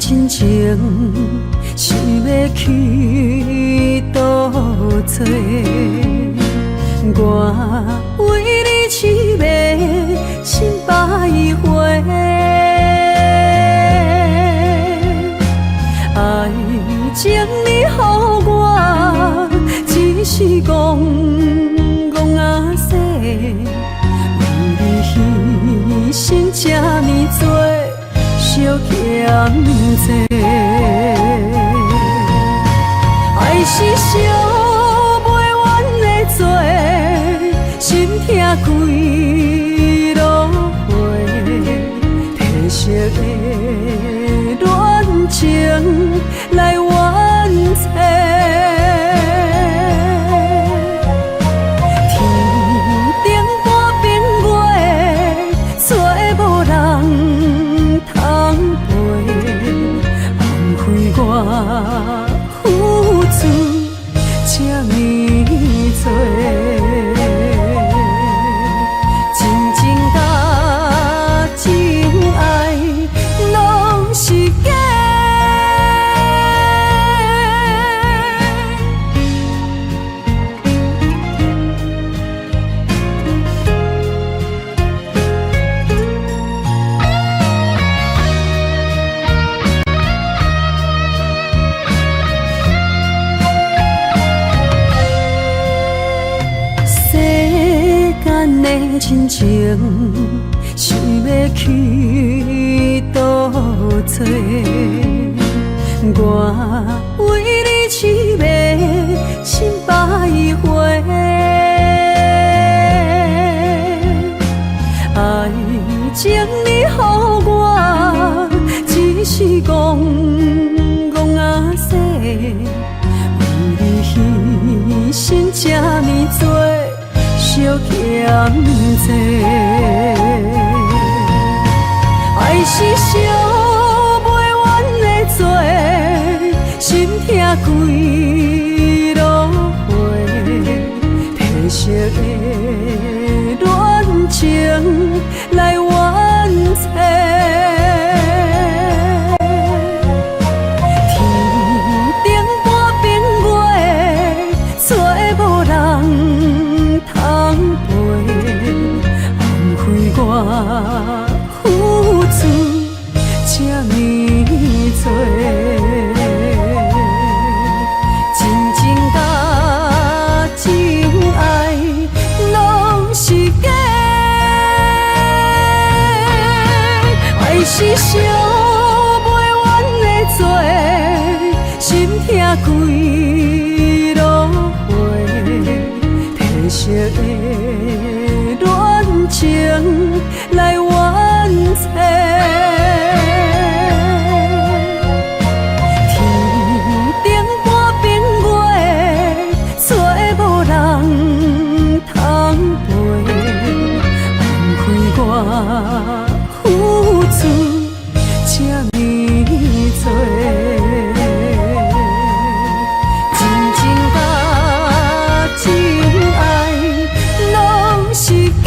真情，想要去倒找。我为你痴迷心百回，爱情你予我，只是戆戆仔势，为你牺牲这呢多。小欠债，爱是烧袂完的罪，心痛几落回，褪色的恋情来完结。我付出这呢多，真情甲真爱拢是假。真情想要去倒找，我为你痴迷心百回，爱情你予我，只是戆戆仔势，为你牺牲这呢多。小欠债，爱是烧袂完的罪，心痛几落回，褪色的恋情来完结。我付出这呢多，真情甲真爱拢是假，爱是烧袂完的罪，心痛几落回，褪色的恋情来完结。天顶半边月，找无人通陪，枉费我付出这呢多，真情甲真爱拢是假。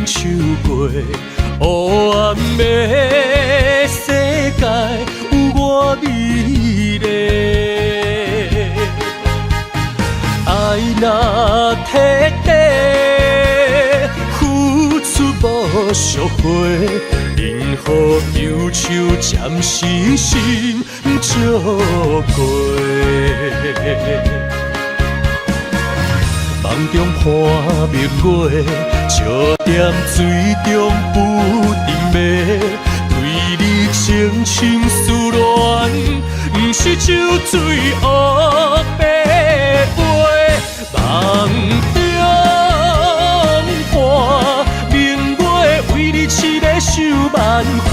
唱过黑暗的世界有我美丽，爱若彻底付出无赎回，因予忧愁暂时心照过。梦中盼明月，笑踮水中不停迷。对你深情思恋，不是酒醉黑白话。梦中盼明月，为你痴迷想万回，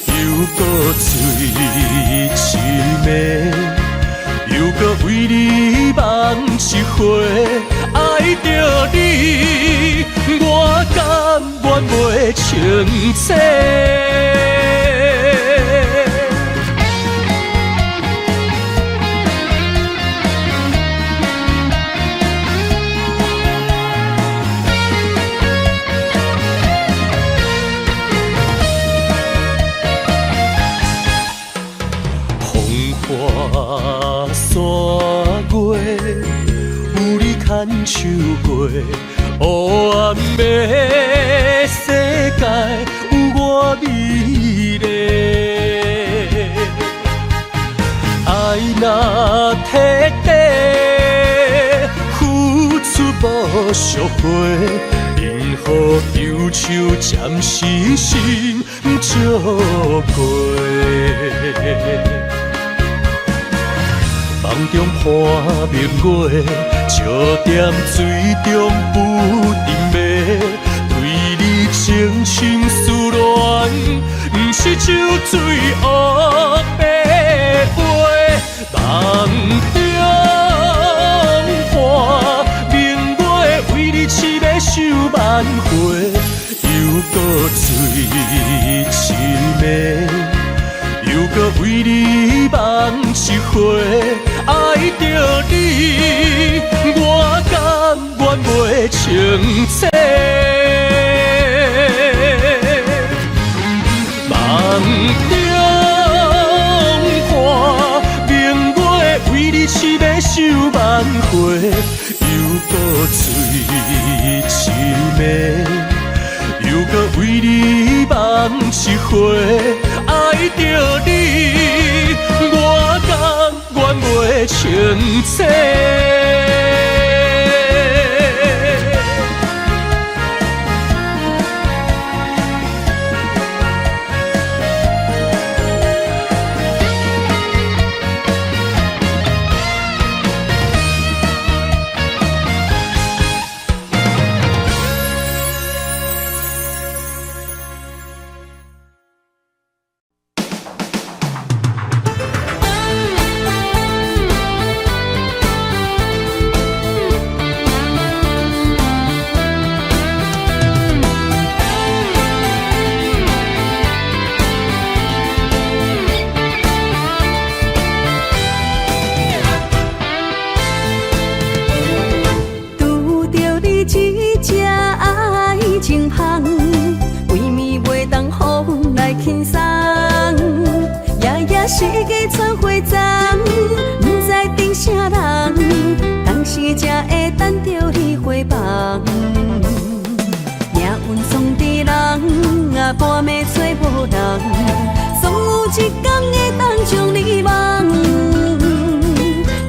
又搁醉痴迷。又搁为你梦一回，爱着你，我甘愿袂清醒。花山月，有你牵手过，黑暗的世界有我美丽。爱若彻底，付出无赎回，任何忧愁暂时心照过。梦中盼明月，笑踮水中不停迷。对你深情思恋，不是酒醉黑白话。梦中盼明月，为你痴迷想万回，又搁醉痴迷。又搁为你梦一回，爱着你，我甘愿袂清醒。梦中盼明月，为你痴迷想万回，又搁醉痴迷。又搁为你梦一回，爱着你，我甘愿袂清醒。世界全回踪，不知等啥人，当时才会等着你回望。命运创治人，啊半暝找无人，总有一天会当将你忘。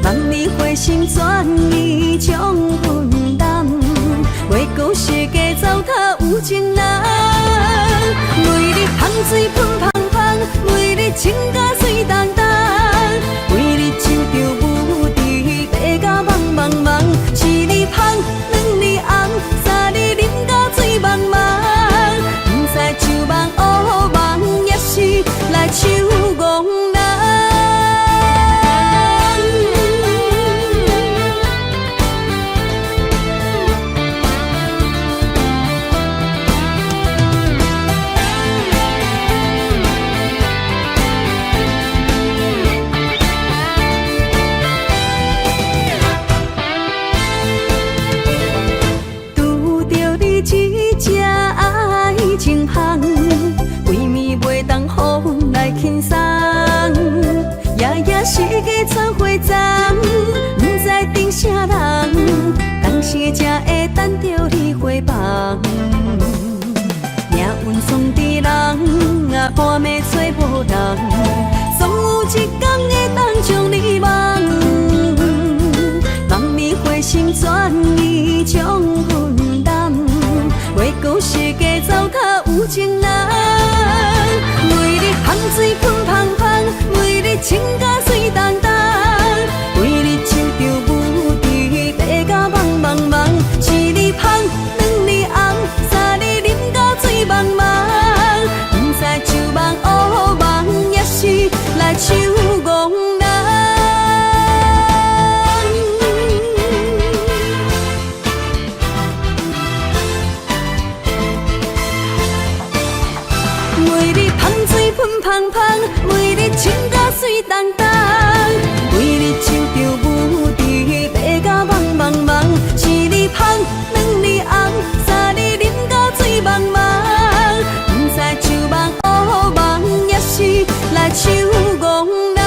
望你回心转意将分担，袂讲世界糟蹋有情人。为你香水喷香香，为你情甲水重重，为你唱着舞池爬甲茫茫茫，一日香，两日红，三日啉甲醉茫茫，不知酒梦乌梦，也是来守憨人。总有一天会当将你忘。梦里花心全意将分担，袂顾世界糟蹋有情人。每日香水喷芳芳，每日情甲水重重，每日手着舞池爬甲茫茫茫，一日香，两日红，三日啉甲醉茫茫，不知酒梦乌梦，也是来守憨人。每日香水喷芳芳，每日情甲水重重，每日手着舞池爬甲茫茫茫，一日香，两日红，三日啉甲醉茫茫，不知酒梦乌梦，也是来守憨人。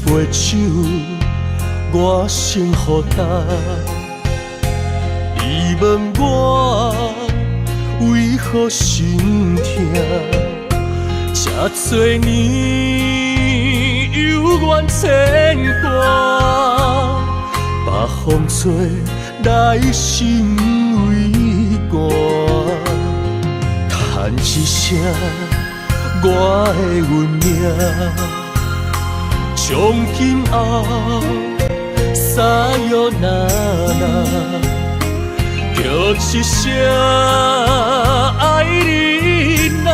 杯酒，我先予干。你问我为何心痛？这多年有缘牵挂，把风吹来心为寒。叹一声我的运命。从今后，撒哟那那，叫一声爱你呐。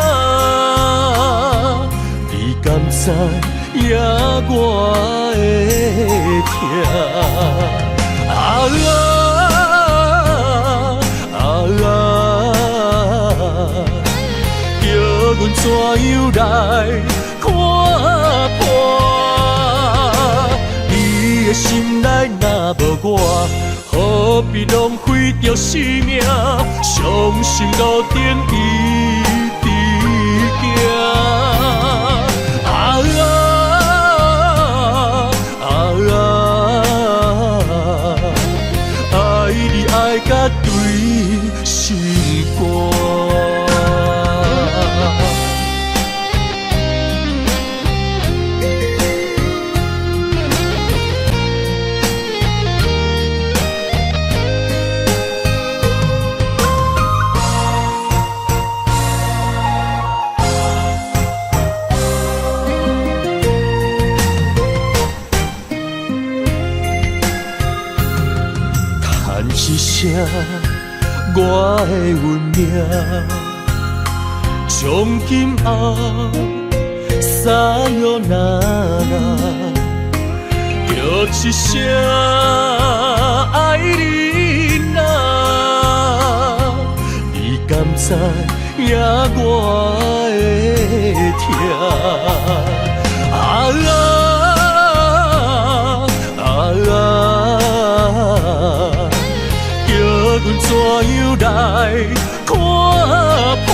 你敢知影我的痛？啊啊啊啊！叫阮怎样来看破？心内若无我，何必浪费着生命？伤心路顶一直行。啊啊啊啊！爱你爱甲对心肝。一声我的运命，从今后撒哟那那，叫一声爱你呐。你敢知影我的痛？啊啊啊啊！阮怎样来看破？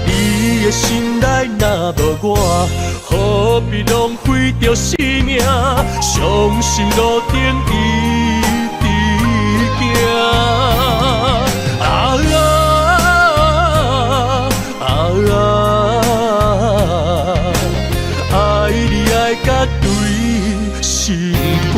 你的心内若无我，何必浪费着生命？伤心路顶一直行。啊啊啊啊！爱你爱甲对心肝。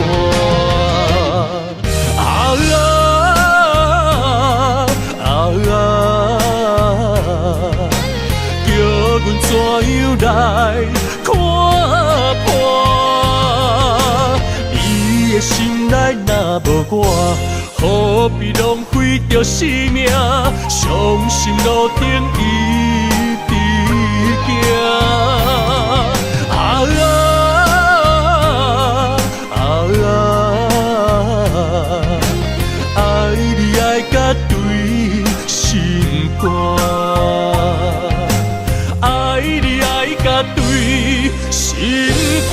怎样来看破？你的心内若无我，何必浪费着生命？伤心路顶一直行。爱你爱甲对心肝，爱你爱甲对心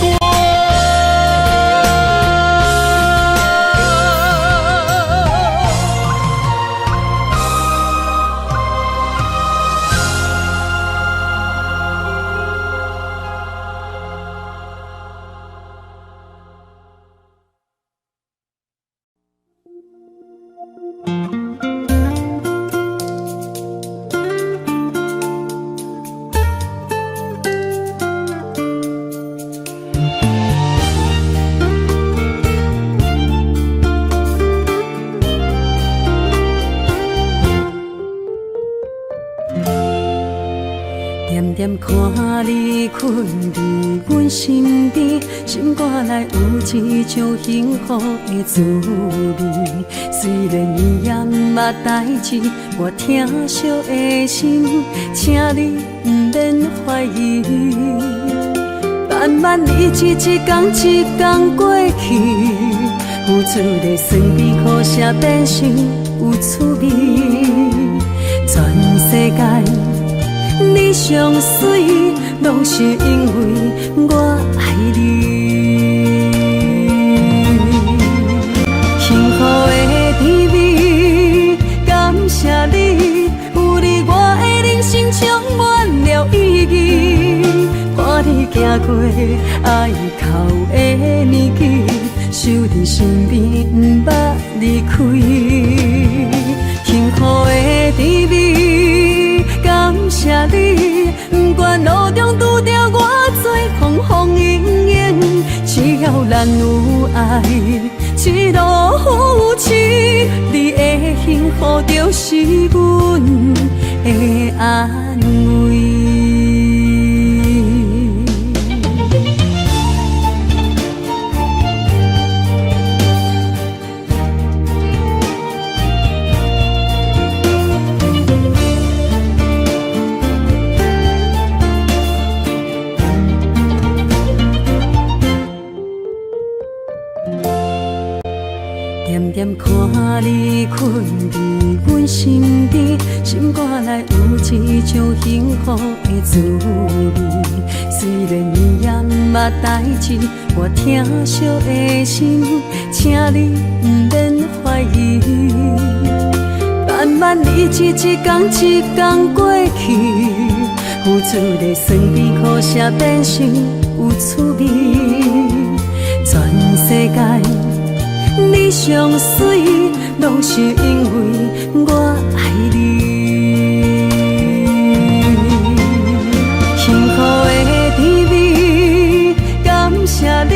肝。点点看你困伫阮身边，心肝内有一种幸福的滋味。虽然伊也毋捌代志，我疼惜的心，请你毋免怀疑。慢慢日子一天一天过去，付出的酸甜苦涩变成有趣味。全世界你上水，拢是因为我爱你。幸福的甜蜜，感谢你，有你我的人生充满了意义。看你行过爱哭的年纪，守伫身边，毋捌离开。幸福的甜蜜。感谢你，不管路中拄着偌多风风雨雨，只要咱有爱，一路扶持，你的幸福就是阮的安慰。点点看你困伫阮身边，心肝内有一种幸福的滋味。虽然伊也毋捌代志，我疼惜的心，请你毋免怀疑。慢慢日子一天一天过去，付出的酸甜苦涩变成有趣味。全世界你上水，拢是因为我爱你。幸福的甜蜜，感谢你，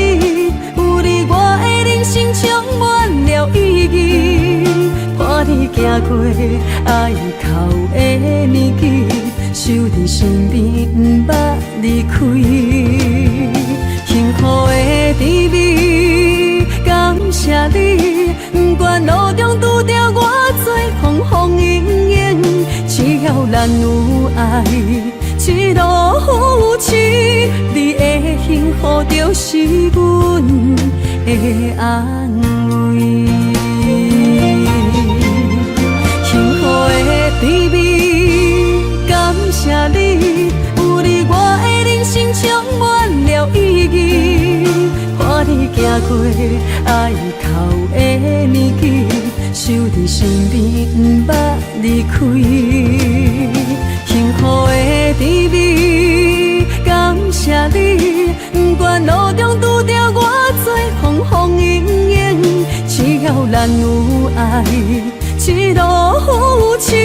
有你我的人生充满了意义。看你行过爱哭的年纪，守伫身边，毋捌离开。幸福的甜蜜。感谢你，不管路中拄着偌多风风雨雨，只要咱有爱，一路扶持，你的幸福就是阮的安慰。幸福的甜蜜，感谢你，有你我的人生充满了意义。看你行过爱哭的年纪，守伫身边，毋捌离开。幸福的甜蜜，感谢你，不管路中拄着偌多风风雨雨，只要咱有爱，一路扶持，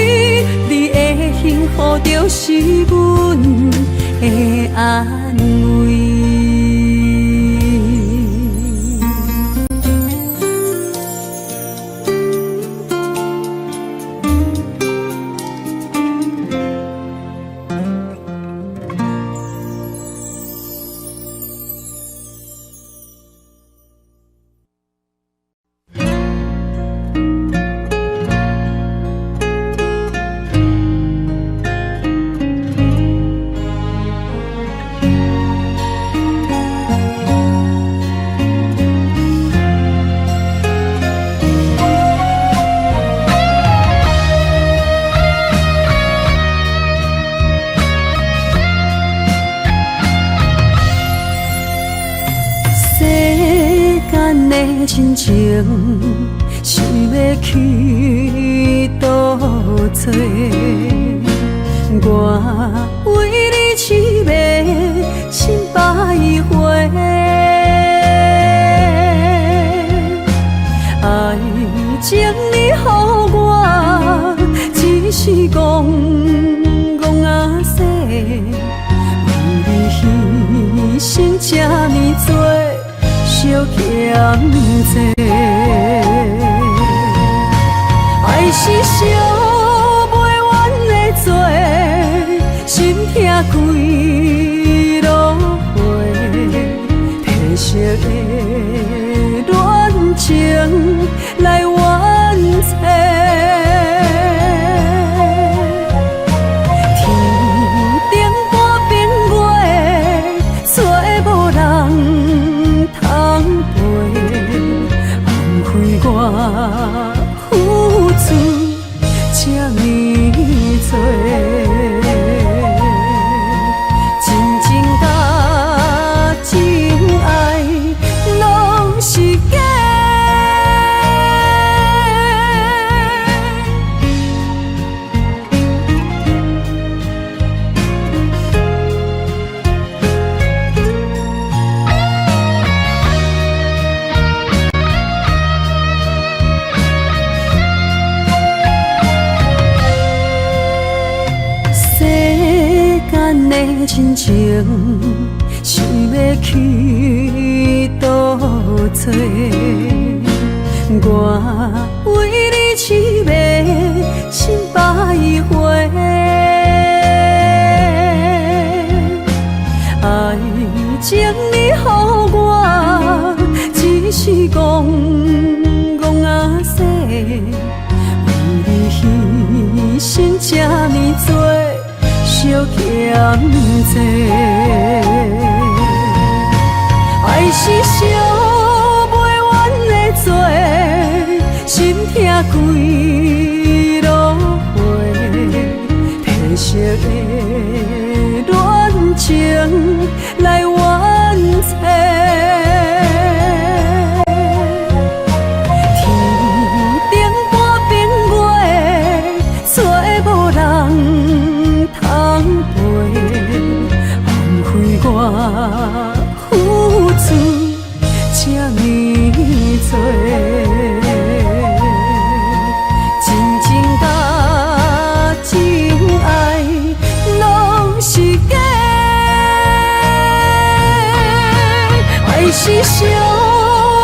你的幸福就是阮的安慰。的亲情，想要去倒找？我为你痴迷心百回，爱情你予我，只是戆戆啊说，为你牺牲这呢多，惜欠债，爱是烧袂完的罪，心痛几落回，褪色的恋情来完成。天顶半边月，找无人通陪，枉费我付出这呢多。真情甲真爱拢是假，世间的亲情，想要去倒找？我为你痴迷心百回，爱情你予我，只是戆戆啊说，为你牺牲这呢多，惜欠债，爱是烧袂完的罪，心痛几落回，褪色的恋情来完成。天顶半边月，找无人通陪，枉费我付出这呢多。真情甲真爱拢是假，爱是烧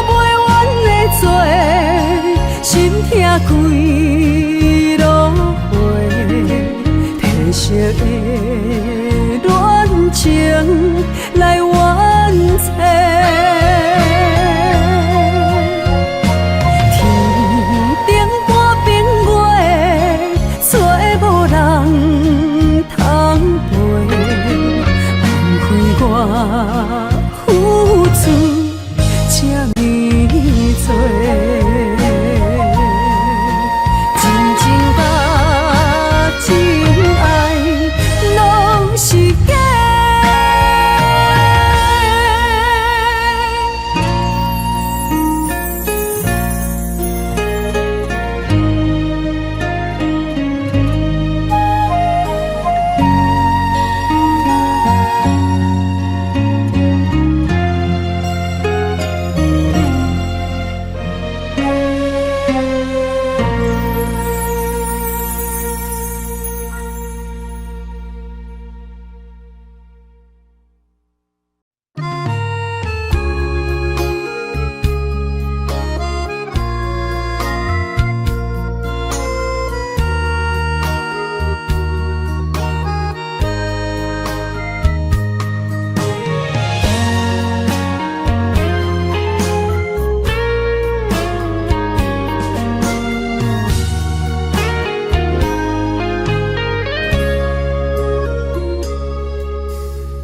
袂完的罪，心痛几落回，褪色的恋情来完成。天顶半边月，找无人通陪，枉费我付出这呢多。真情甲真爱拢是假。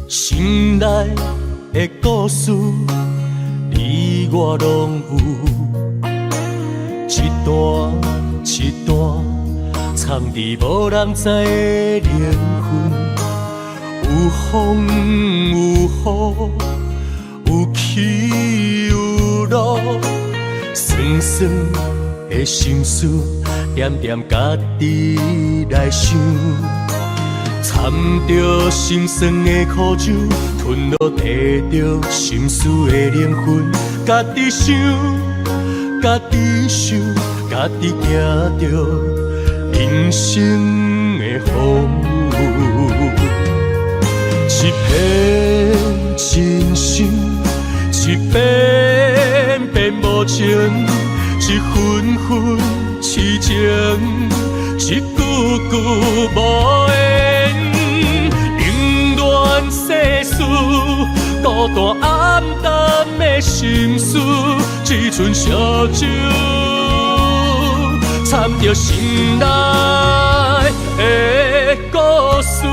心内的故事，你我拢有，一段一段藏伫无人知的灵魂，有风有雨，有起有落，酸酸的心事，点点家己来想，掺着心酸的苦酒，吞落摕着心事的灵魂，家己想，家己想，家己行着人生的风雨，一片真心，一遍遍无情，一分分痴情，一句句无言，冷暖世事，孤单暗淡的心事，只剩烧酒，掺着心内的故事。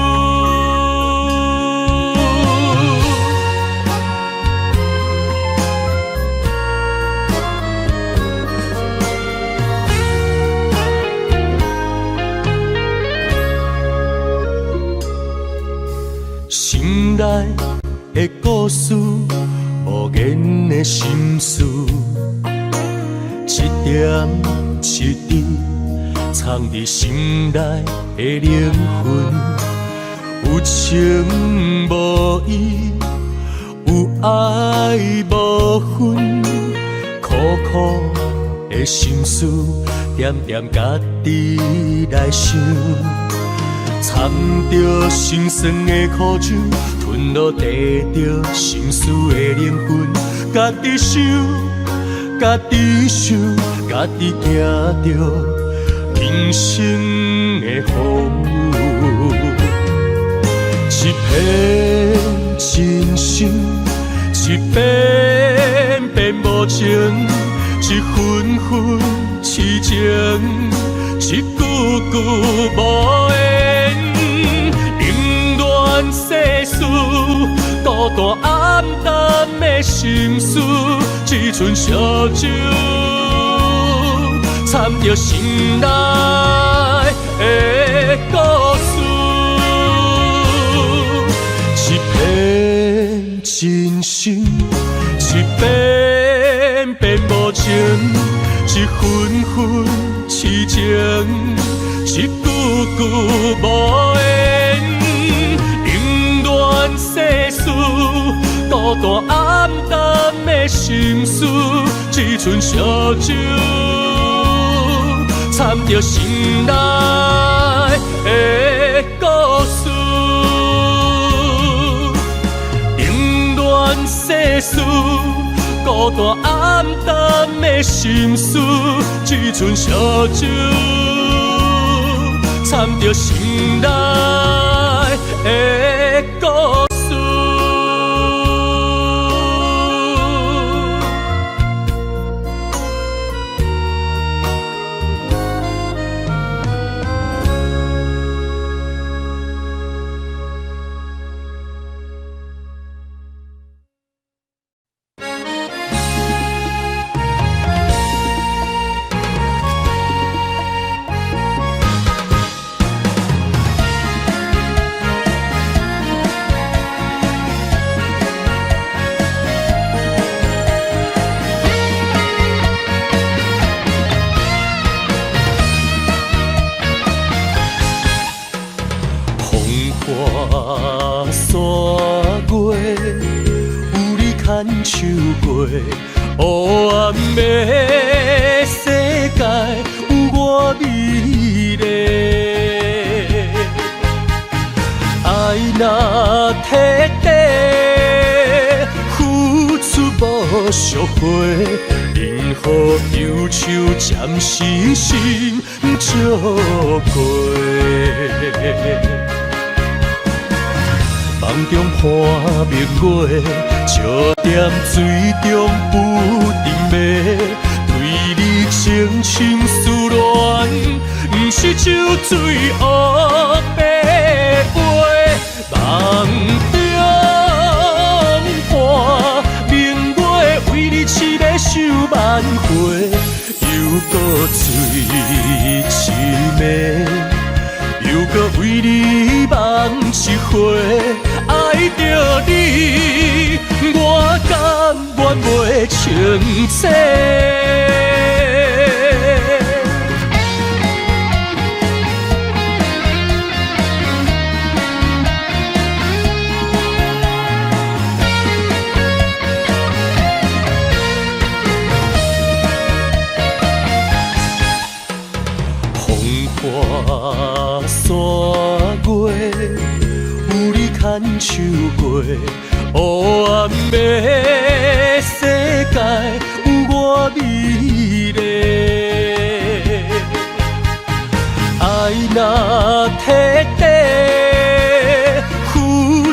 心内的故事，无言的心事，一点一滴藏伫心内的灵魂，有情无义，有爱无分，苦苦的心事，点点家己来想。掺着心酸的苦酒，吞落摕着心事的灵魂，家己想，家己想，家己行着人生的风雨，一片真心，一遍遍无情，一分分痴情，一句句无言。世事，孤单暗淡的心事，只剩烧酒，掺着心内的故事，一片真心，一遍遍无情，一分分痴情，一句句无言。世事，孤单暗淡的心事，只剩烧酒，掺着心内的故事。冷暖世事，孤单暗淡的心事，只剩烧酒，掺着心内的故事。唱过黑暗的世界，有我美丽。爱若彻底，付出无赎回，任何忧愁暂时心照过。梦中看明月，笑踮水中不停迷。对你情深思恋，不是酒醉黑白飞。梦中看明月，为你痴迷想万回，又搁醉痴迷。又搁为你梦一回，爱着你，我甘愿袂清醒。手过，黑暗的世界有我美丽。爱若彻底，付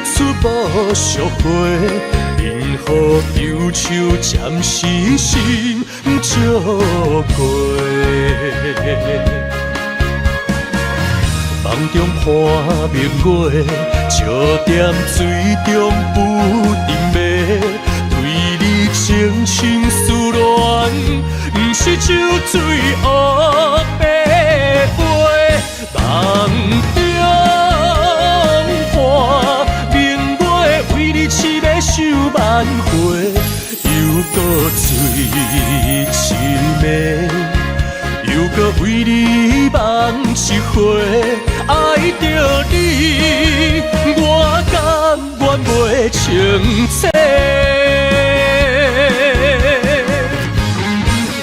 出无赎回，任何忧愁暂时心照过。梦中看明月，笑踮水中不停迷，对你情深思恋，不是酒醉黑白飞。梦中看明月，为你痴迷想万回，又搁醉痴迷。又搁为你梦一回，爱着你，我甘愿袂清醒。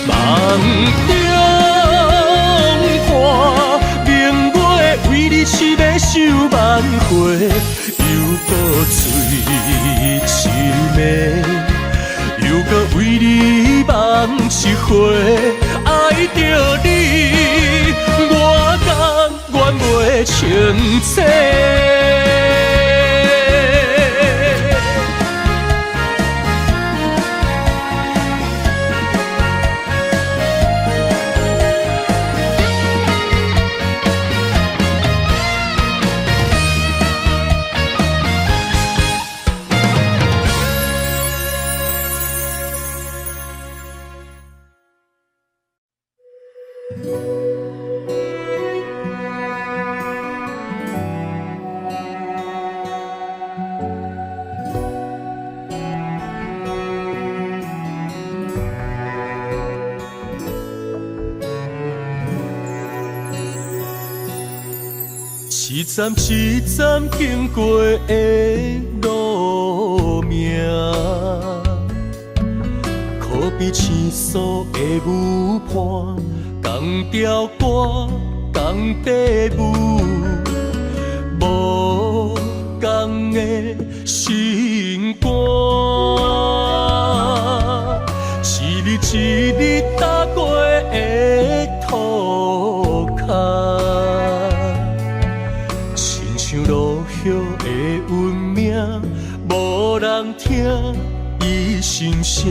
梦中看明月，为你痴迷想万回，又搁醉痴迷，又搁为你梦一回。爱着你，我甘愿袂清醒。一站一站经过的路名，可比青锁的舞伴，同条歌，同地舞，无同的心肝，一日一日踏过的土骹。落叶的运命，无人听伊心声，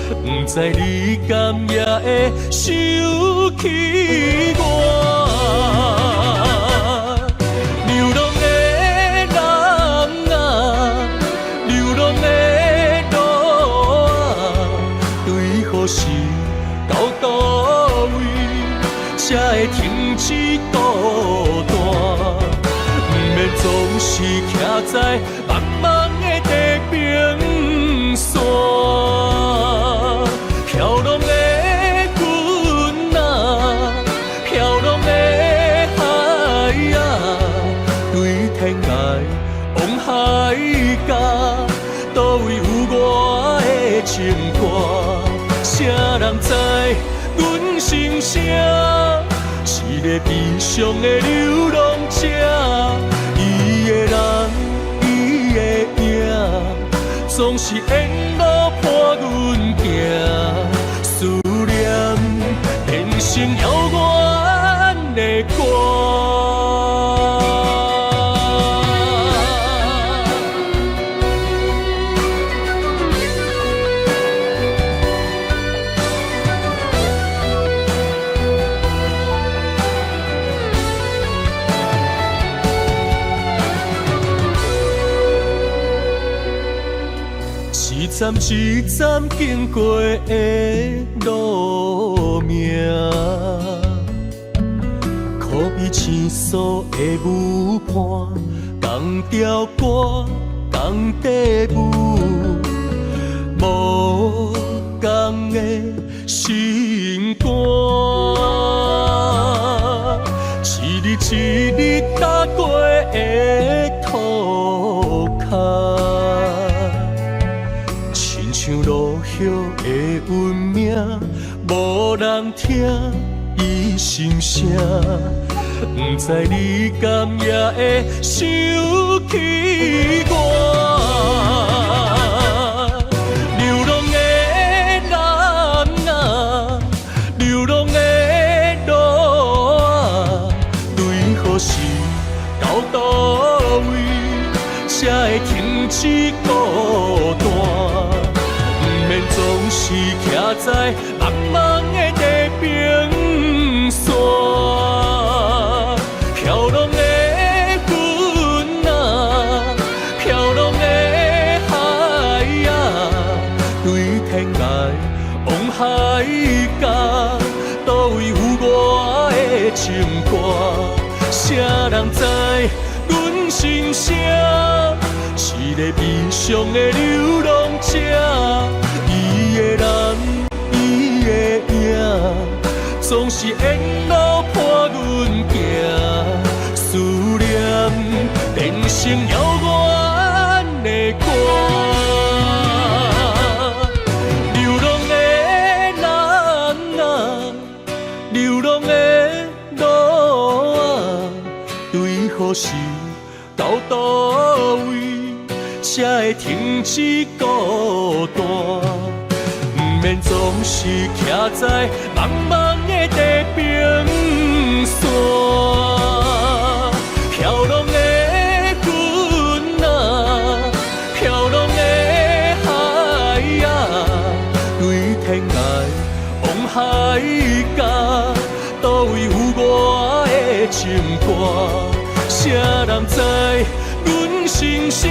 不知你甘也会想起我。流浪的人啊，流浪的路啊，对何时到倒位，才会停止孤单？总是徛在茫茫的地平线，飘浪的云啊，飘浪的海啊，对天涯望海角，倒位有我的情歌？谁人知阮心声？一个悲伤的流浪者。伊的人，伊的影，总是沿路伴阮行，思念变成遥远的歌。一站一站经过的路名，可比青锁的舞伴，同条歌，同地舞，无同的心肝，一日一日踏过的土骹。像落叶的运命，无人听伊心声，不知你敢也会想起我。流浪的人啊，流浪的路啊，对何时到倒位，才会停止孤单？不免总是徛在茫茫的地平线。飘浪的云啊，飘浪的海啊，对天涯往海角，倒位有我的情歌？谁人知阮心声？一个悲伤的流浪者，伊的人，伊的影，总是沿路伴阮行。思念变成遥远的歌。流浪的人啊，流浪的路啊，对何时到倒位，才会停止孤单？不免总是徛在茫茫的地平线。飘浪的云啊，飘浪的海啊，对天涯往海角，倒位有我的情歌？谁人知阮心声？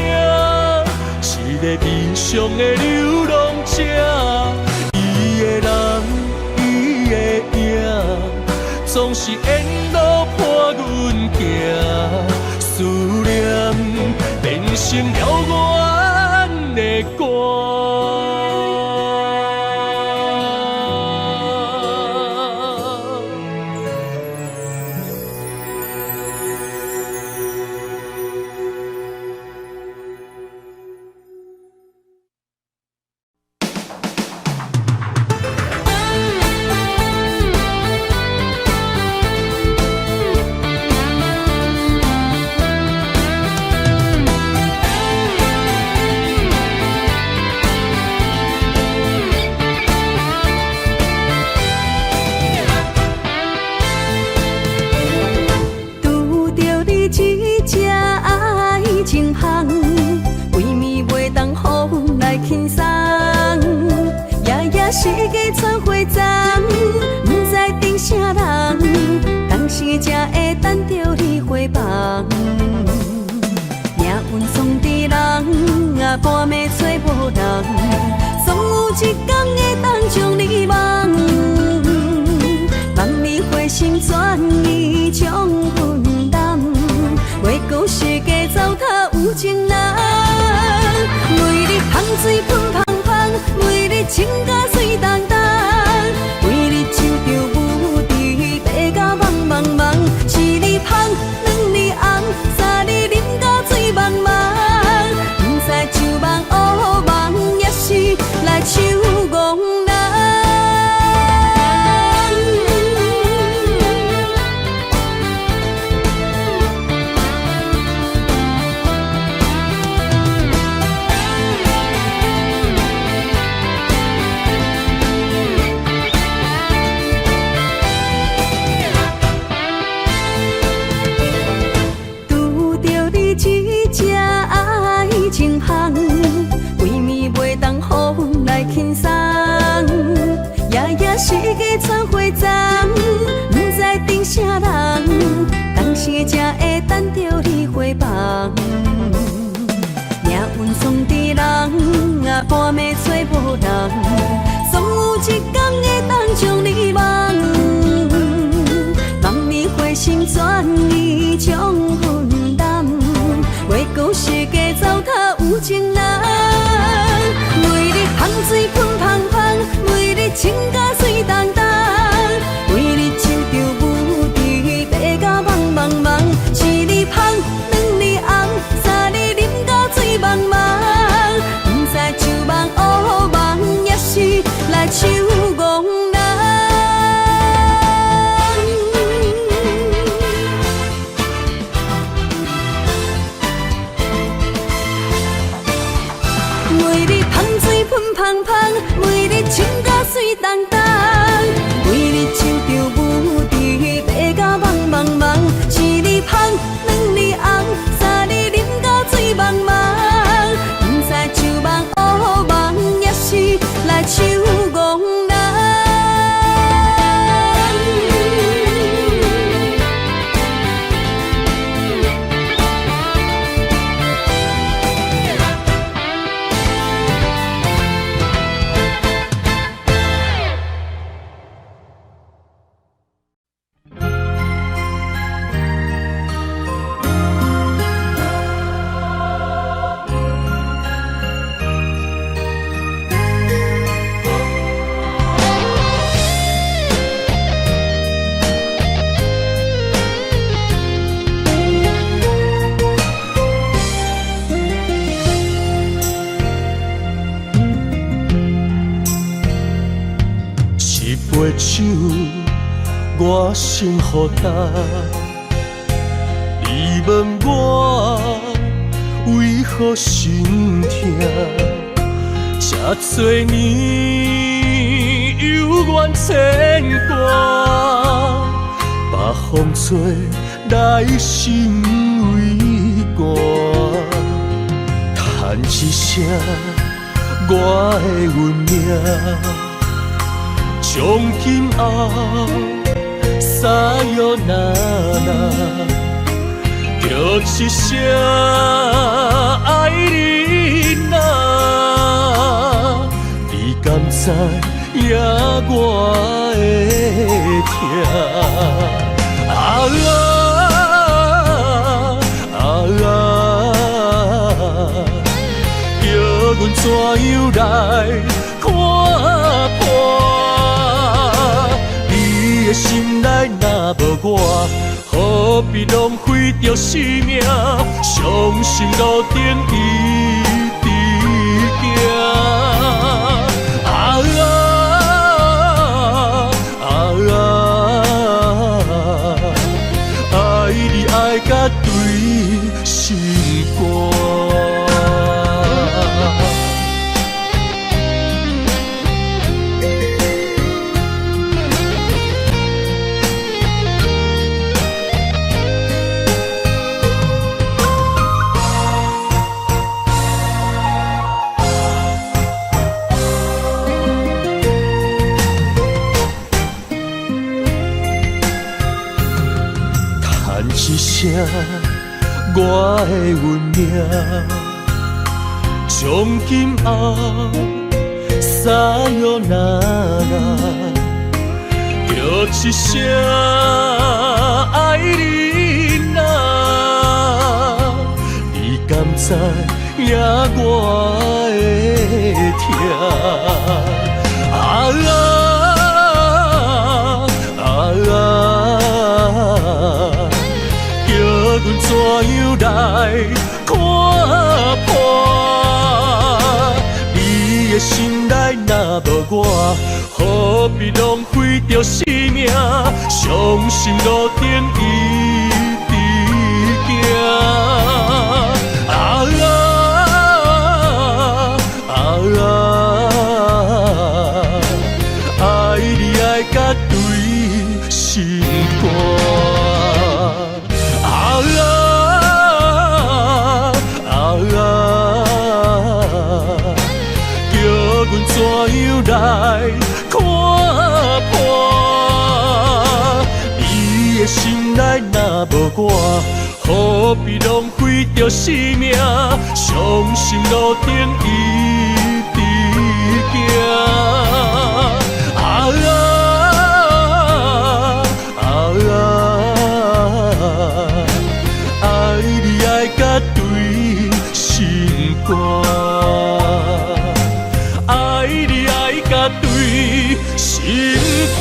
一个悲伤的流浪者，伊的人，伊的影，总是沿路伴阮行。思念变成遥远的歌。世界传花丛，不知等啥人，当时才会等着你回房。命运创治人啊，半暝找无人，总有一天会当将你忘。望你回心转意将分担，袂顾世界糟蹋有情人。为你香水喷香香，为你情甲水重重，为你手着舞池爬甲茫茫茫，一日香，两日红，三日啉甲醉茫茫，不知酒梦乌梦，也是来守憨人。世界传花丛，不知等啥人，当时才会等着你回房。命运创治人啊，半暝找无人，总有一天会当将你忘。望你回心转意将分担，袂顾世界糟蹋有情人。为你香水喷香香，为你情甲水重重，为你手着舞池爬甲茫茫茫，一日香，两日红，三日啉甲醉茫茫，不知酒梦乌梦，也是来守憨人。每日香水喷香香，每日穿甲水当当，每日手着舞池爬甲梦梦梦，一日香，两日红，三日啉甲醉茫茫，不知酒梦乌梦，也是来守憨人。杯酒，我先予干。你问我为何心痛？这多年有缘牵挂，把风吹来心为寒。叹一声，我的运命。从今后，撒哟那那，叫一声爱你呐。你敢知影我的痛？啊叫阮怎样来看破？你的心内若无我，何必浪费着生命？伤心路顶一直行。爱你爱甲对心肝。一声我的运命，从今后撒哟那那，叫一声爱你呐。你敢知影我的痛？阮怎样来看破？你的心内若无我，何必浪费着生命？伤心路顶一直行。爱你爱甲对心肝。叫阮怎样来看破？你的心内若无我，何必浪费着生命？伤心路顶一直行。爱你爱甲对心肝，爱你爱甲对心肝。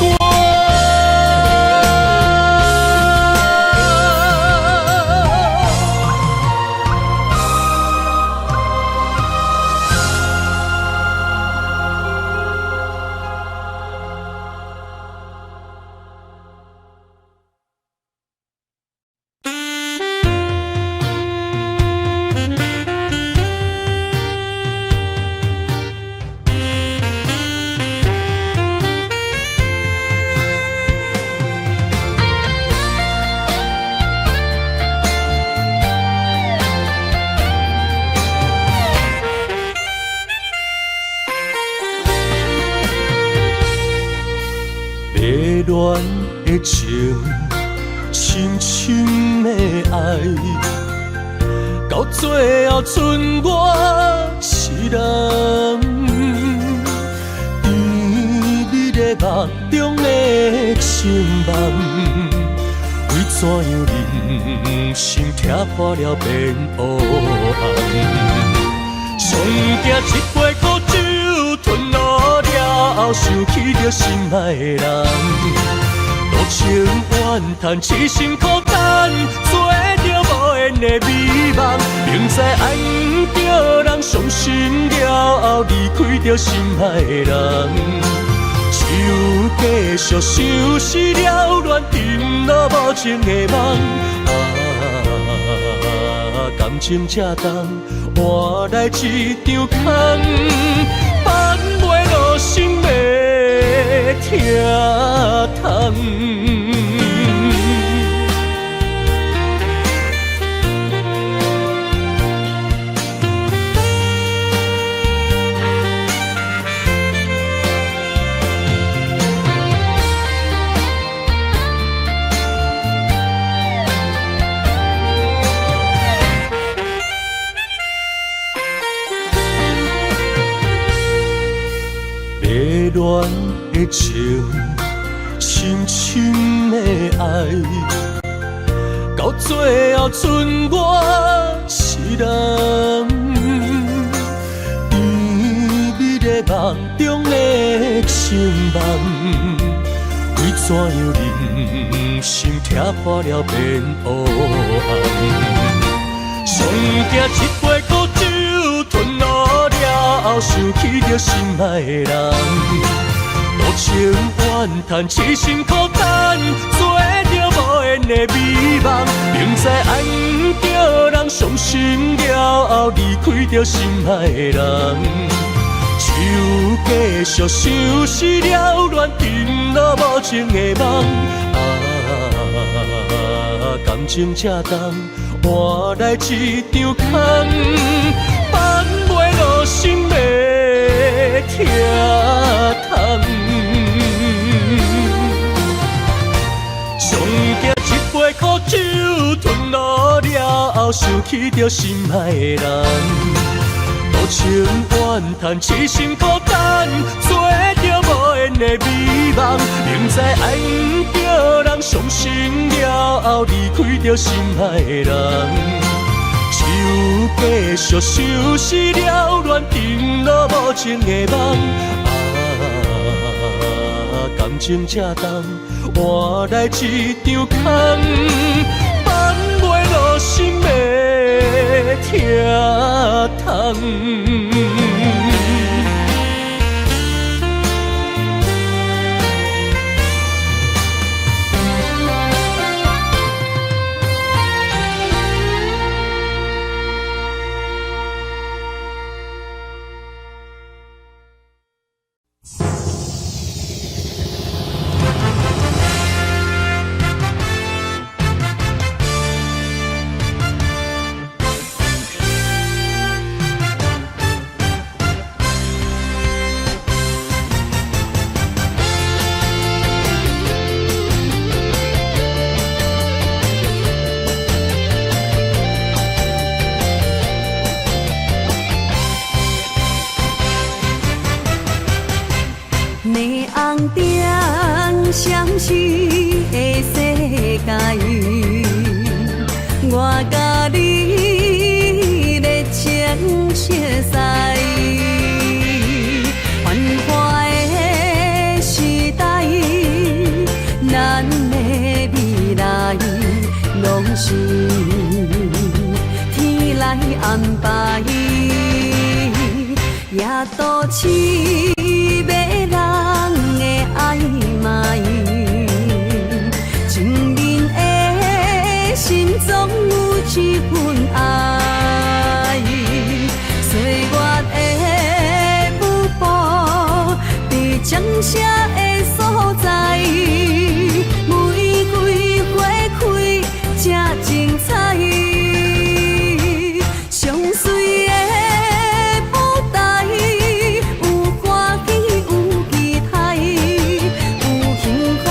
恋的情，深深的爱，到最后剩我一人，甜蜜的梦中的情梦，为怎样人生拆破了变黑暗？上惊一杯苦酒吞落了，想起着心爱的人，多情怨叹，痴心孤单，做着无缘的美梦，明知爱不着人，伤心了后离开着心爱的人，就继续想死了恋，沉落无情的梦。感情这重，换来一场空，放袂落心的疼痛。恋的情，深深的爱，到最后剩我一人，甜蜜的梦中的情梦，为怎样人生拆破了变黑暗？上惊一杯苦酒吞落了，想起着心爱的人，多情怨叹，痴心孤单，做着无缘的美梦，明知爱不着人，伤心了后离开着心爱的人，就继续想死了恋，沉落无情的梦。感情这重，换来一场空，放袂落心的疼痛。上惊一杯苦酒吞落了后，想起着心爱的人，多情怨叹，痴心孤单，做着无缘的美梦，明知爱不着人，伤心了后离开着心爱的人，就继续想死了恋，沉落无情的梦。感情这重，换来一场空，放袂落心的疼痛。相思的世界，我甲你热情相随，繁华的时代，咱的未来拢是天来安排，也都市迷人的爱。情人的心中有一份爱，岁月的舞步，在江舍的所在，玫瑰花开正精彩。上水的舞台，有欢喜有期待。有幸福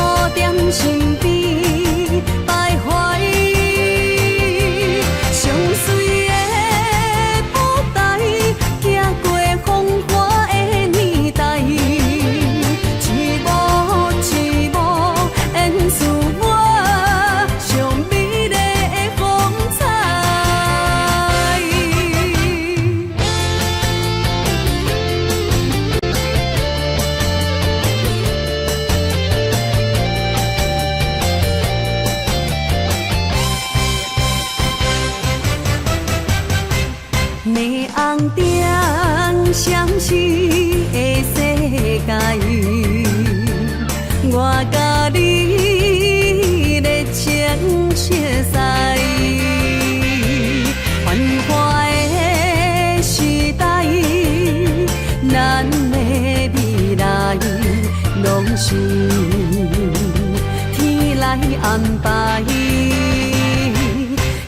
安排，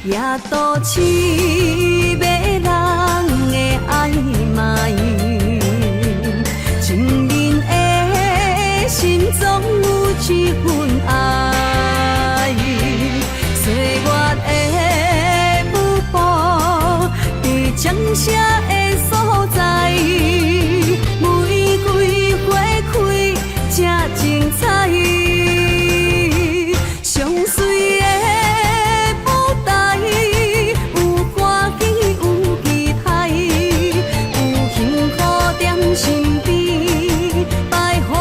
也都市迷人的暧昧，情人的心总有一份爱，岁月的舞步，在江舍的所在，玫瑰花开正精彩。上水的舞台，有欢喜有期待，有幸福在身边徘徊。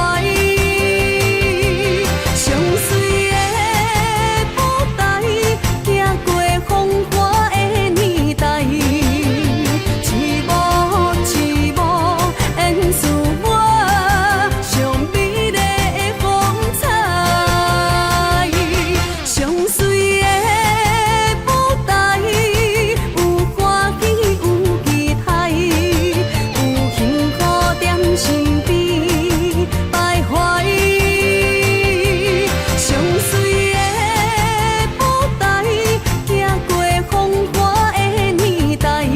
上水的舞台，行过风华的年代，一幕一幕演出我上美丽的风采。上水的舞台，有欢喜有期待，有幸福在身边徘徊。上水的舞台，行过风华的年代，一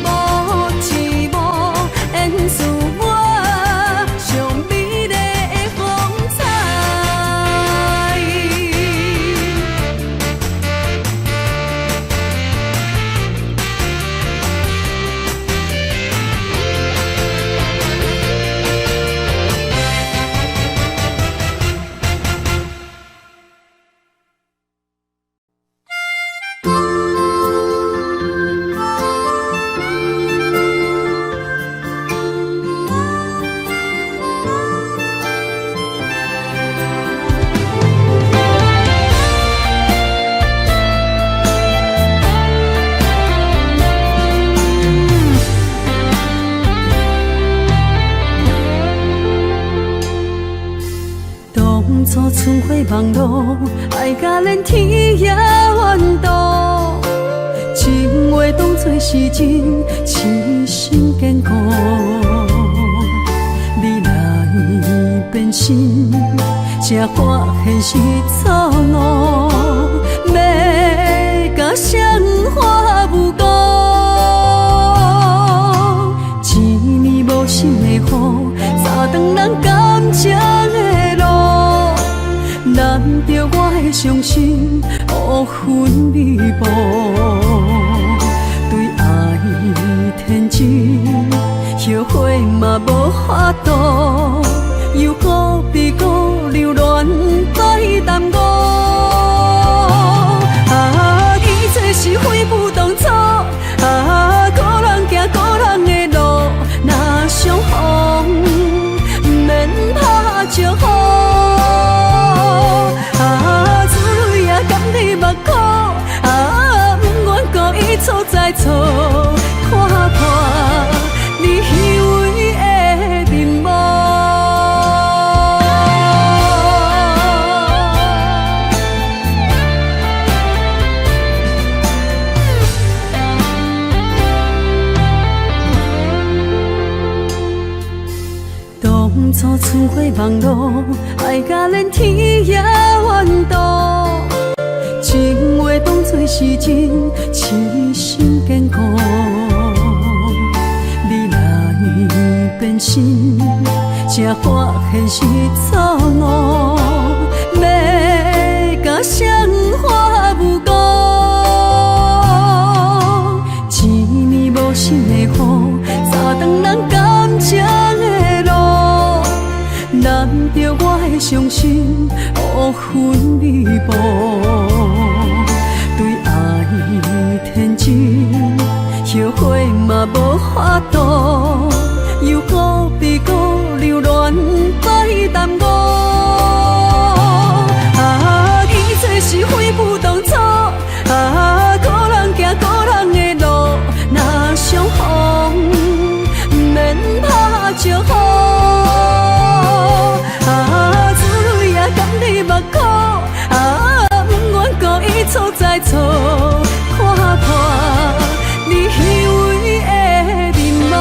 幕一幕演出我上美丽的风采。当初春花望露，爱甲连天也怨妒。情话当作是真，痴心坚固。你来变心，才发现是错误。要甲双花无辜，一年无心的雨，三顿人感情的路。难着我的伤心，乌云密布，对爱天真，后悔嘛无法度，又何必搁留恋在耽误？啊，一切是非不当初，啊，个人行个人的路，若相逢，免拍招呼。甘你目苦，啊，不愿故意错再错，看看你虚伪的面目。当初春花望露，爱甲连天也怨妒。情话当作是真，痴心坚固。你来变心，才发现是错误。要甲双花无辜，一年无心的雨，三顿人感情的路。难着我的伤心，乌云密布。对爱天真，后悔嘛无法度，又何必搁留恋在耽误？啊，一切是非不当初，啊，个人行个人的路，若相逢，免拍招呼。啊，自泪也甘你目苦，啊，不愿故意错再错，看看你虚伪的面目。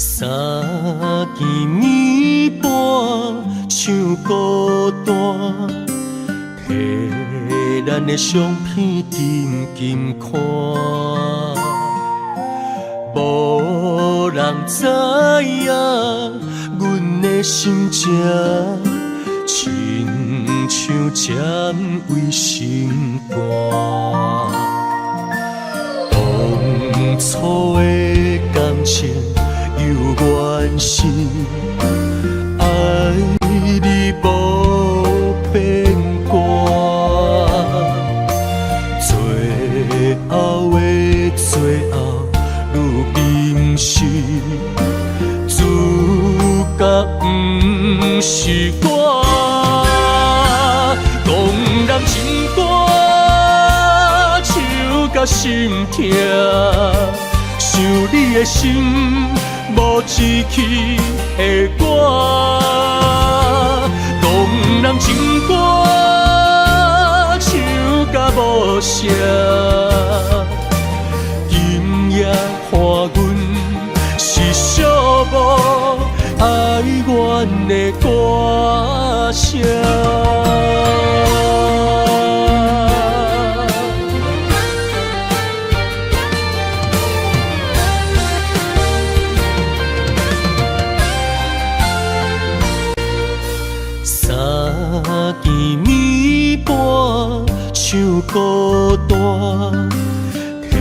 三更暝半唱孤单，摕咱的相片紧紧看，无人知影阮的心情，亲像渐为心肝。当初的感情犹原是爱你无变卦，最后的最后，愈冰是主角不是我，讲人情歌唱甲心痛，想你的心无志气的我，讲人情歌唱甲无声，今夜看阮是寂寞哀怨的歌声。三更暝半唱孤单，摕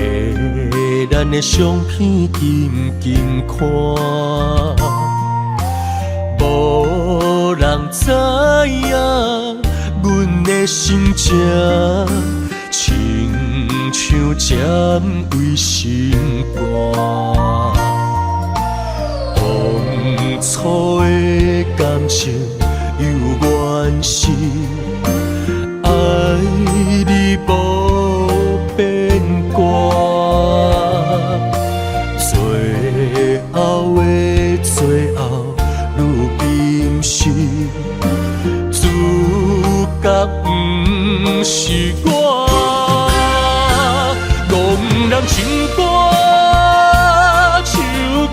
咱的相片紧紧看，无人知影阮的心情，亲像渐为心肝。当初的感情犹原是爱你无变卦，最后的最后，愈冰是主角不是我，讲人情歌唱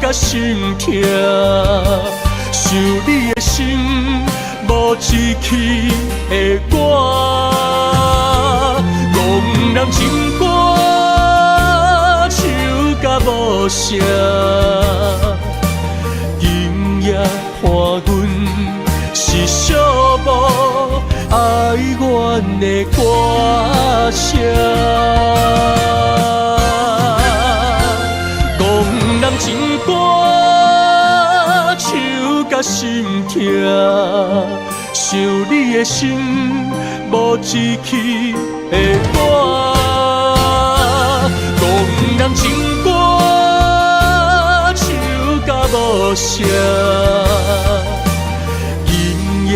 甲心痛，想你的心无志气的我，讲人情歌唱甲无声，今夜看阮是寂寞哀怨的歌声，讲人情歌唱甲心痛，想你的心无志气的我，讲人情歌唱甲无声，今夜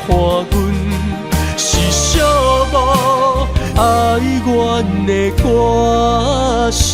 看阮是寂寞哀怨的歌声。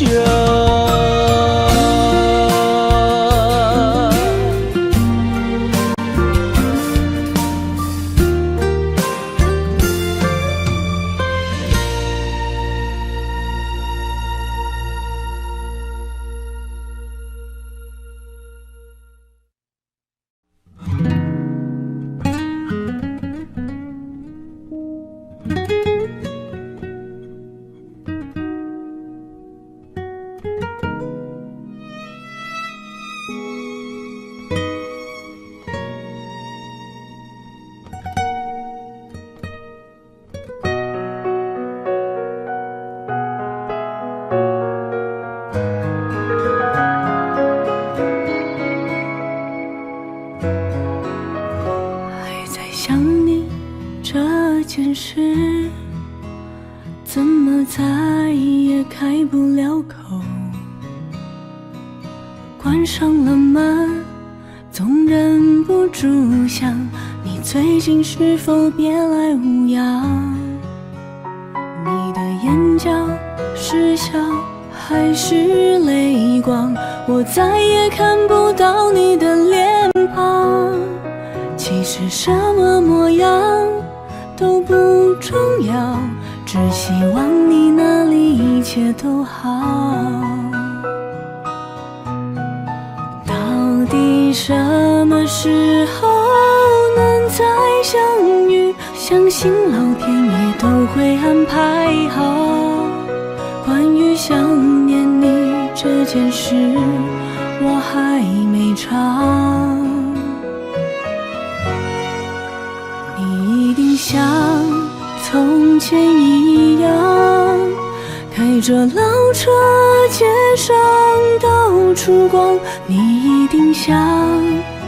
关上了门，总忍不住想，你最近是否别来无恙？你的眼角是笑还是泪光？我再也看不到你的脸庞。其实什么模样都不重要，只希望你那里一切都好。到底什么时候能再相遇？相信老天爷都会安排好。关于想念你这件事，我还没唱。你一定像从前一样，开着老车，街上到处逛。你一定像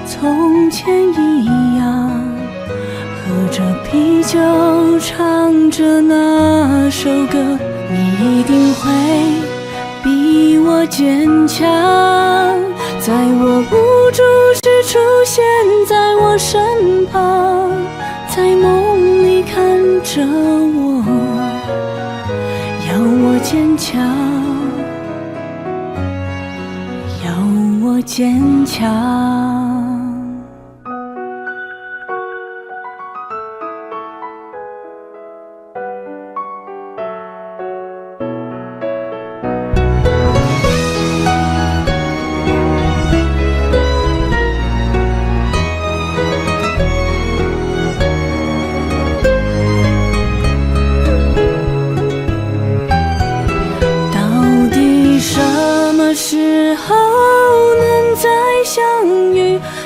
从前一样，喝着啤酒，唱着那首歌。你一定会比我坚强，在我无助时出现在我身旁，在梦里看着我，要我坚强，要我坚强。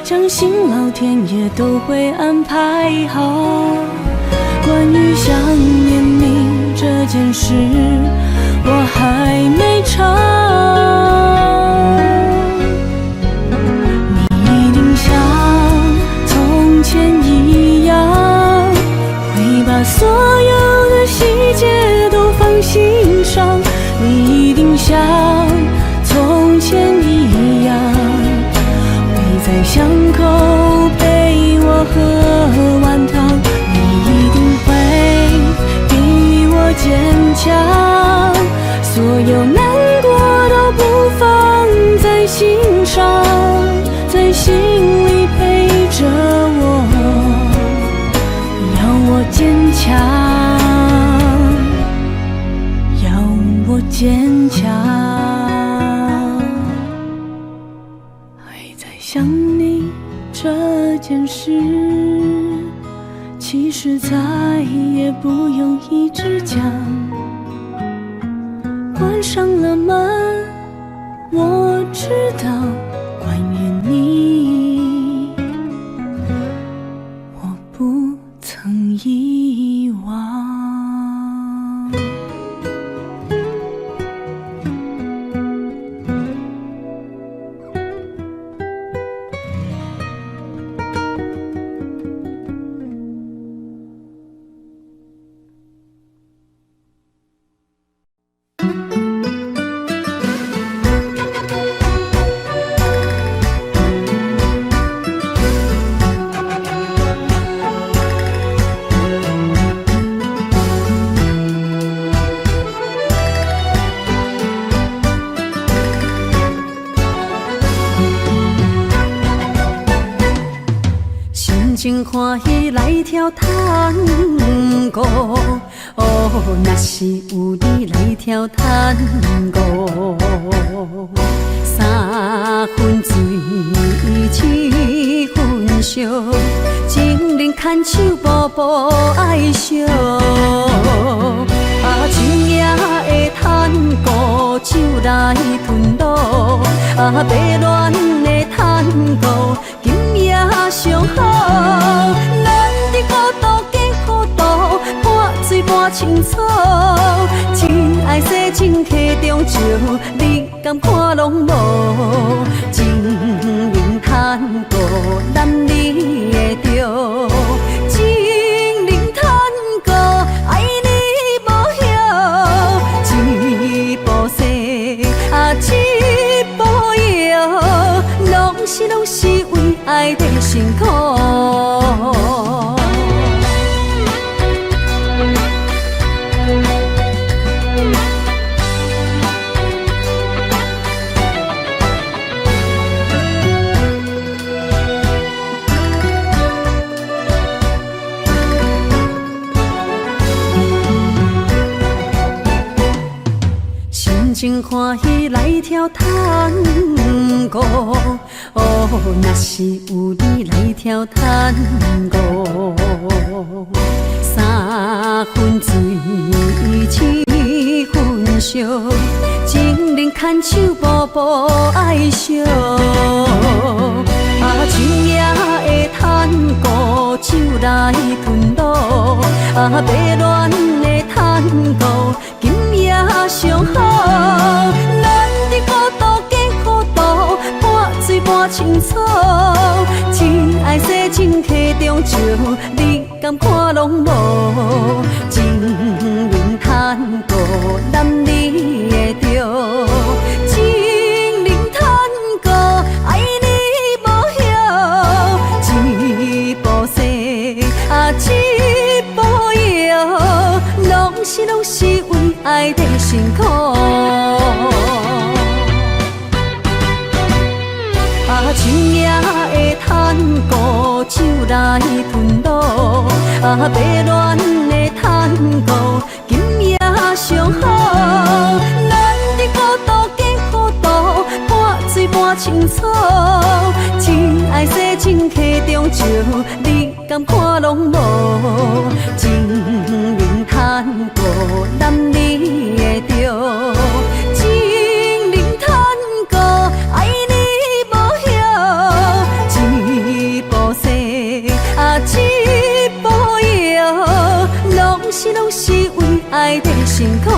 相信老天爷都会安排好。关于想念你这件事，我还没唱。你一定像从前一样，会把所有的细节都放心上。你一定像从前一样，在巷口陪我喝完汤。你一定会比我坚强，所有难过都不放在心上，在心里陪着我，要我坚强，要我坚强。想你这件事，其实再也不用一直讲。关上了门，我知道关于你，我不曾遗忘。真欢喜来跳探戈，哦，若是有你来跳探戈，三分醉，七分烧，情人牵手步步爱惜。秋夜的探戈，酒来吞落，白恋的探戈，今夜上好。咱伫孤独间孤独，半醉半清楚，真爱洗净客中照，你敢看拢无？情人探戈，男女会着。情人探戈，爱你无晓，一步西，一步摇，拢是为爱的辛苦。真欢喜来跳探戈，哦，若是有你来跳探戈，三分醉，七分烧，情人牵手步步爱惜。秋夜的探戈，手来吞落，白鸾的探戈，今夜上好。咱伫孤独加孤独，半醉半清楚，情爱洗情客中照，你敢看拢无？情人探戈，男女会着，情人探戈，爱你。一步西，一步摇，拢是为爱的辛苦。秋夜的探戈，手来吞落，白鸾的探戈，今夜上好。咱伫孤独加孤独，半醉半清楚，情爱洗情客中照，你敢看拢无？情人探戈，男女会着，情人探戈，爱你无晓，一步西，一步摇，拢是为爱的辛苦。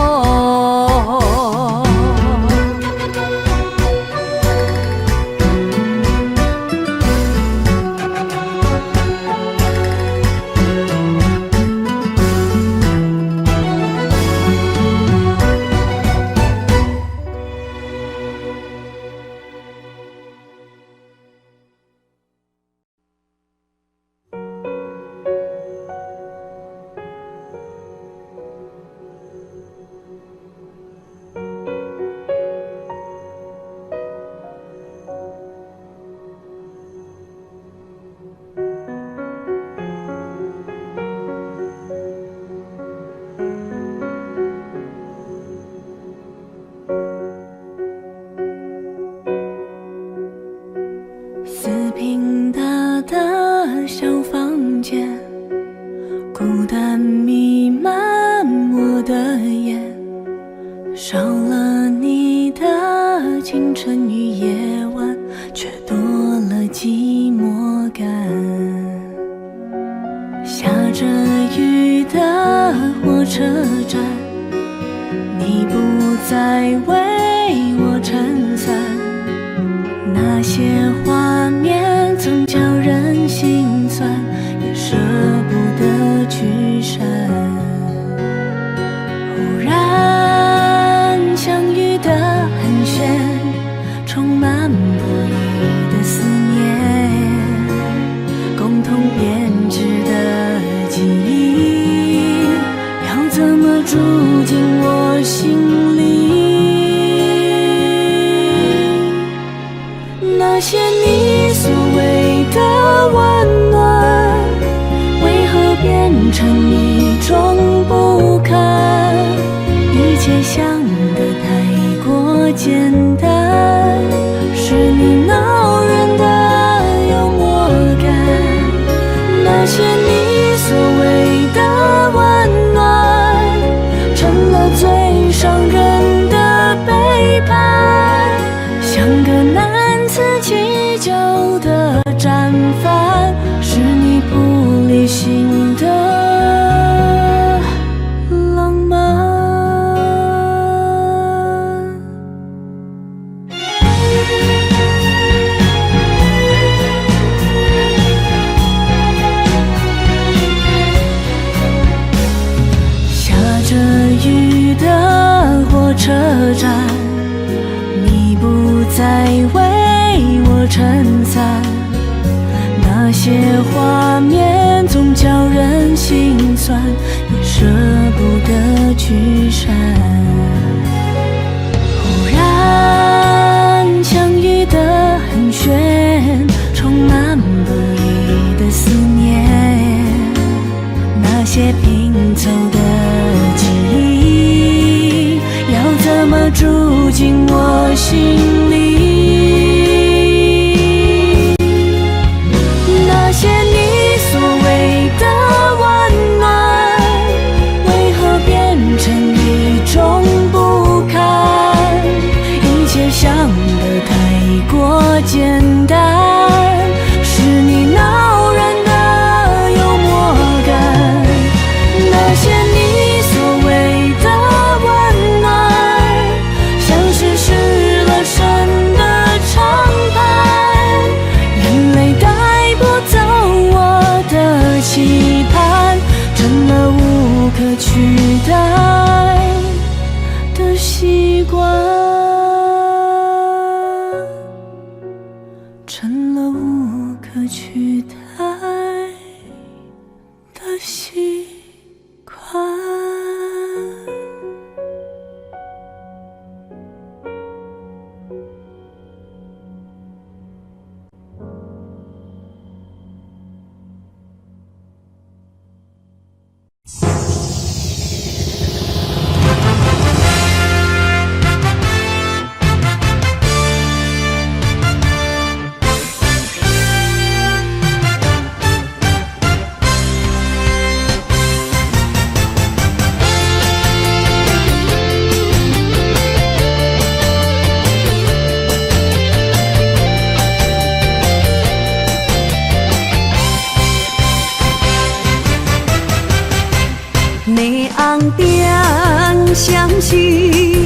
孤单弥漫我的眼，少了你的清晨与夜晚，却多了寂寞感。下着雨的火车站，你不再为我撑伞，那些画面总叫人心酸，也舍不得去删。忽然相遇的寒暄，充满不已的思念，共同编织的记忆，要怎么住进我心里？那些你所谓的温暖，为何变成一种不堪？一切想得太过简单，是你恼人的幽默感。那些你所谓的温暖，成了最伤人的背叛，像个难辞其咎的战犯，是你不理性的浪漫。下着雨的火车站，你不再为我撑伞，那些画面总叫人心酸，也舍不得去删。忽然相遇的寒暄，充满不已的思念，那些拼凑的记忆，要怎么住进我心里？成了无可取代的习惯。你红灯闪烁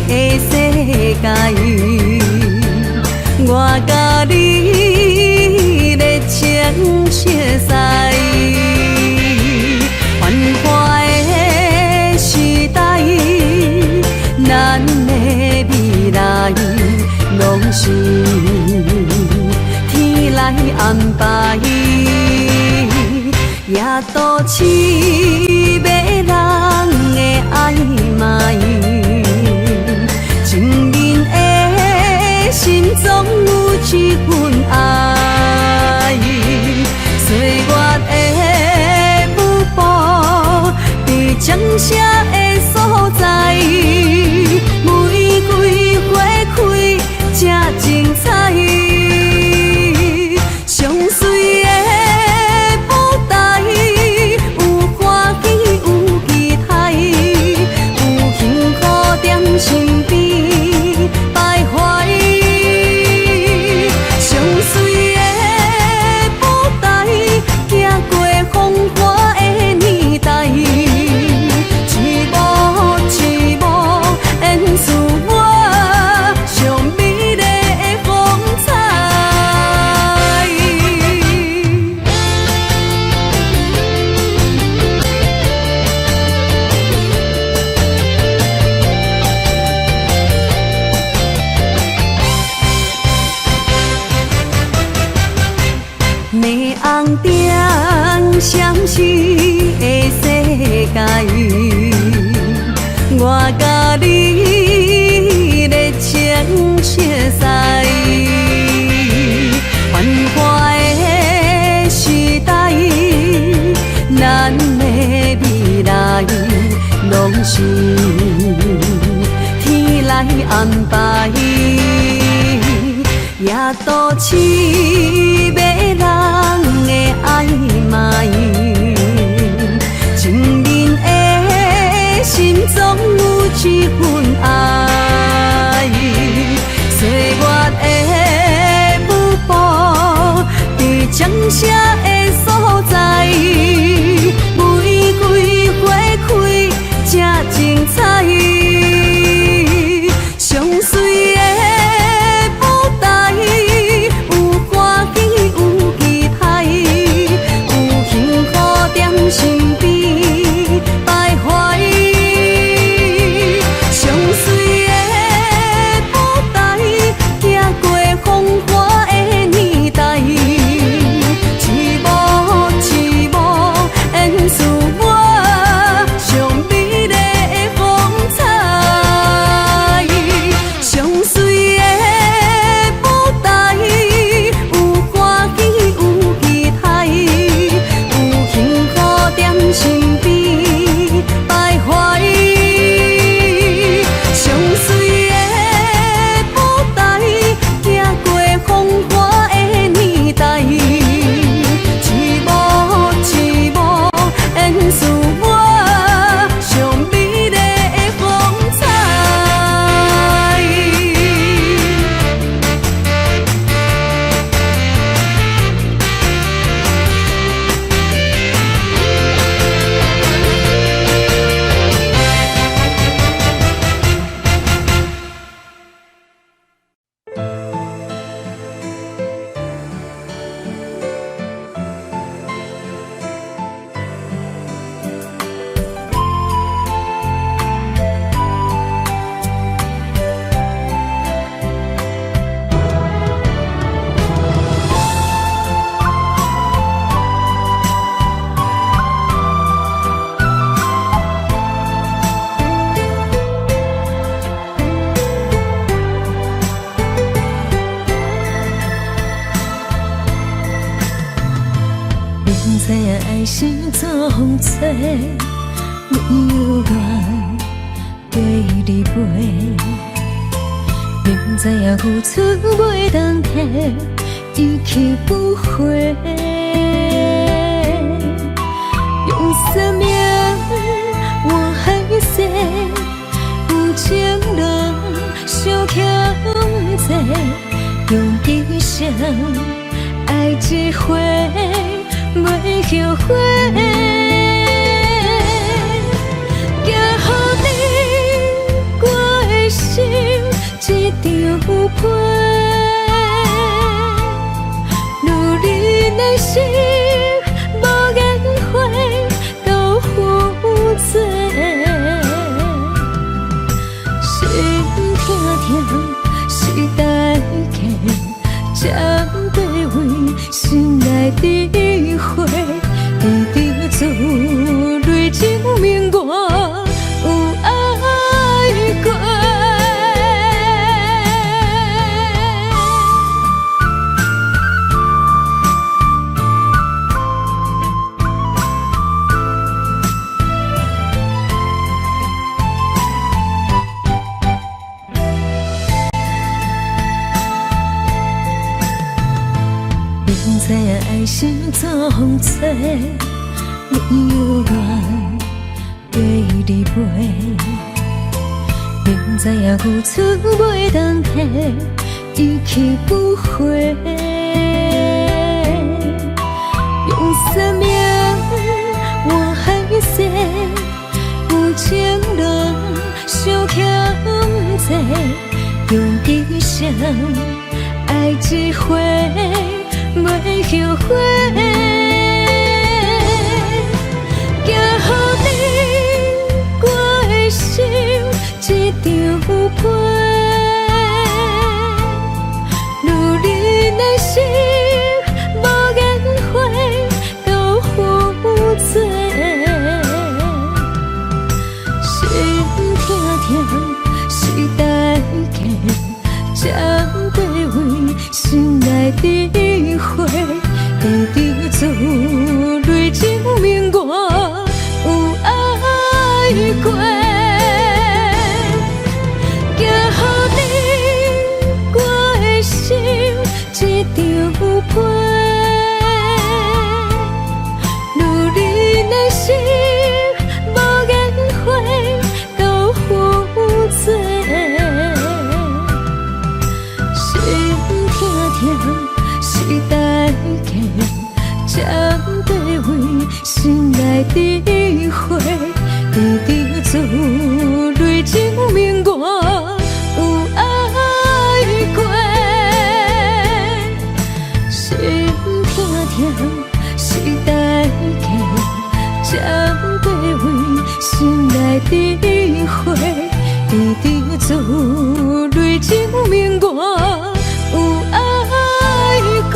的世界，我甲你热情熟悉。繁华的时代，咱的未来拢是天来安排。夜都市迷人的暧昧，情人的心总有一份爱。岁月的舞步，在江舍的所在，玫瑰花开才精彩。上水的身边徘徊，上水的舞台，行过风华的年代，一幕一幕演出我上美丽的风采。你红灯闪烁的世界，我甲你热情熟悉。繁华的时代，咱的未来拢是天来安排。夜都市迷人的暧昧，情人的心总有一份爱。岁月的舞步，在江舍的所在，玫瑰花开才精彩。上水的身边徘徊，上水的舞台，行过风华的年代，一明知影爱是总错，没有缘跟你陪。明知影付出袂当提，一去不回。用生命我还是有情人相欠债，用一生爱一回，袂后悔。寄予你我的心一张被，如你的心无颜花都负罪，心痛痛是代价，才对为心内智慧，一直做泪证明我有爱过。明知影爱是总错，没有缘跟你陪。明知影付出袂当提，一去不回。用生命我还是有情人相欠债，用一生爱一回。袂后悔，寄予你我的心一张被，如你的心无颜花都负罪，心痛痛是代价，才对为心内智慧，一直做泪证明我有爱过。寄予你我的心一张被，如你的心无颜花都负罪，心痛痛是代价，才对为心内智慧，一直做泪证明我有爱过。心痛痛是代价，才对为心内智慧，一直做泪证明我有爱过。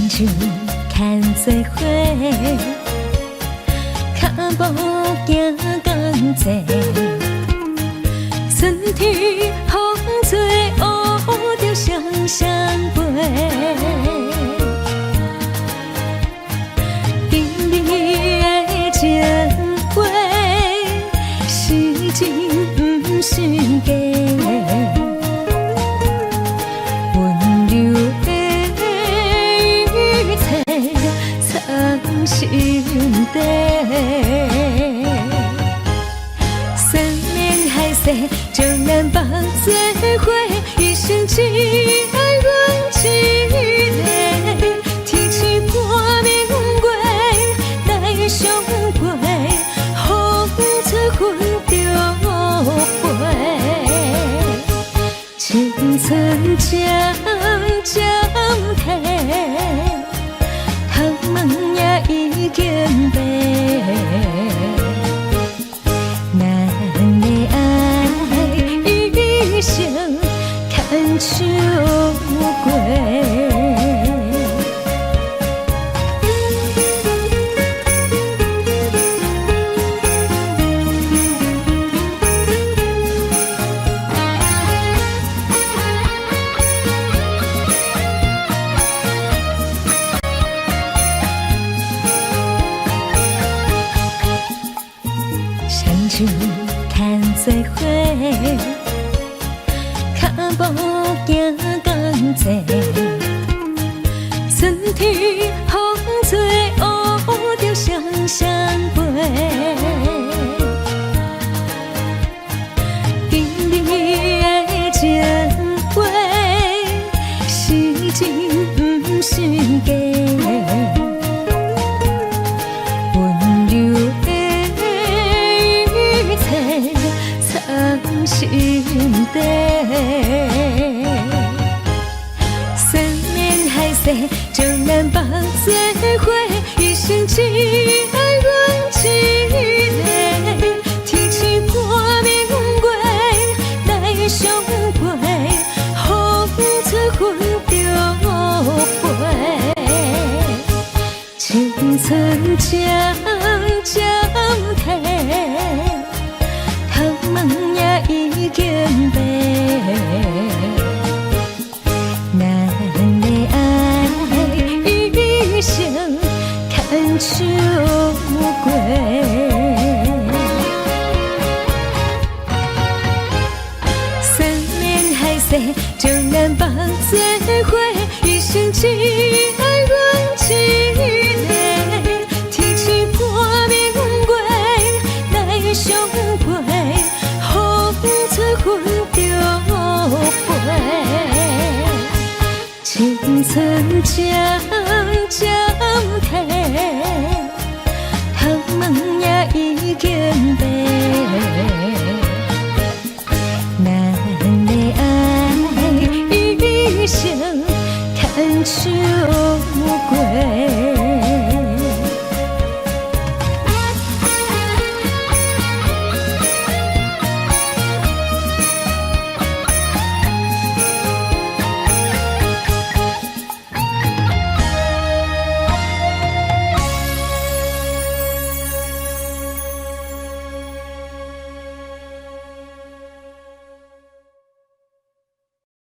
树看做伙，脚步行同齐，春天风吹，乌着双双飞。今日的情话，是真不是假。温柔的只爱阮一个，天星半明月来相陪，风吹云就飞，青春渐渐褪，头毛也已经白。咱的爱一生牵手过。相处牵做伙，脚步行同齐，春天风吹乌着双双飞。今日的情话是真不是假。心底，三面海誓，将咱绑做伙，一生只爱阮一个。天星半明月来相陪，风吹云就飞，青春渐渐褪。已经白，咱的爱一生牵手过。三面海誓，将咱绑做伙，一生只爱阮一个。天星半明月来相陪。吹云就飞，青春渐